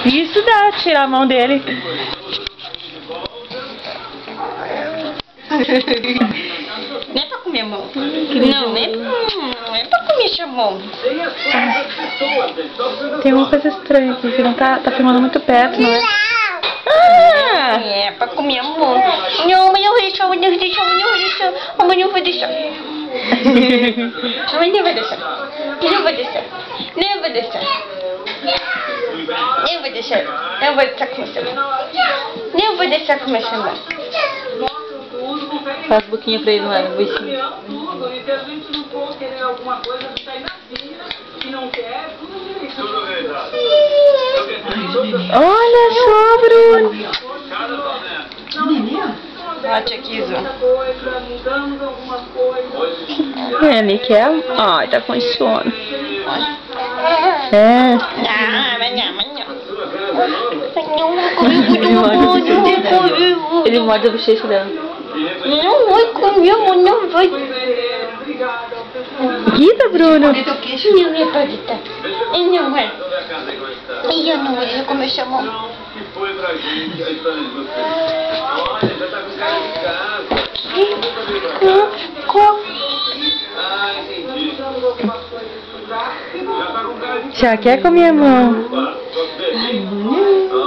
Isso dá, tirar a mão dele. Não é pra comer a mão. Não é pra comer a mão. Tem uma coisa estranha aqui, que não tá filmando muito perto, não é? É pra comer a mão. Não, mas não vou deixar, não vou deixar. Não vou deixar. Não vai deixar. Não vai deixar. Não vou deixar. Não vou deixar. Não vou deixar. Não vou deixar comer essa mão. Não vou deixar comer essa mão. Faz boquinha pra ele, não é? Um beijinho. E se a gente não for querer alguma coisa, a gente tá ainda e não quer, tudo direito. Olha só, Bruno. Bate aqui, Zô. Mudamos alguma coisa. Ele quer? Ai, tá com sono. É. Ele morde a bochecha dela. Não vai comer, não vai. Guita, Bruno. Não é pra gritar. Ele não vai. E eu não vou comer essa mão. Já quer comer a mão?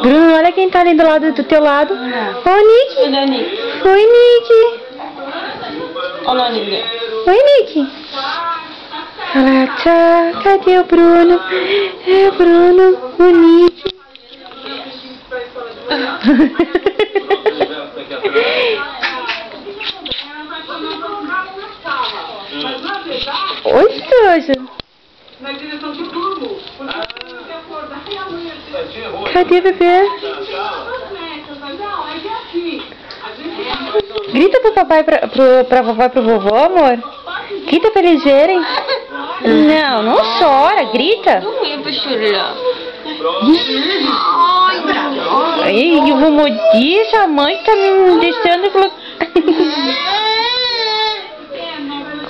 Bruno, olha quem tá ali do teu lado. Ô, Nick. Oi, Nick. Olha a Nick. Oi, Nick. Fala, tchau. Cadê o Bruno? É, Bruno, o Nick. Oi, Soja. Na direção de turno. Porque eu tenho que acordar e amanhã. Cadê, bebê? Grita pro papai, pra vovó e pro vovô, amor. Grita pra eles verem. Não, não chora, grita. Não é pra chorar. Ai, eu vou morder, essa mãe tá me deixando...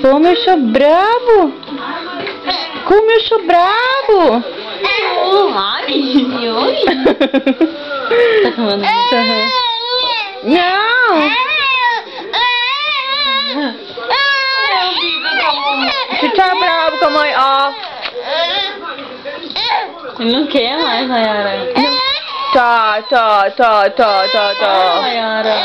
Como eu sou bravo. Como eu sou bravo. Tá tomando? Não. Você tá bravo com a mãe, ó. Ele não quer mais, Nayara. Tá. Nayara.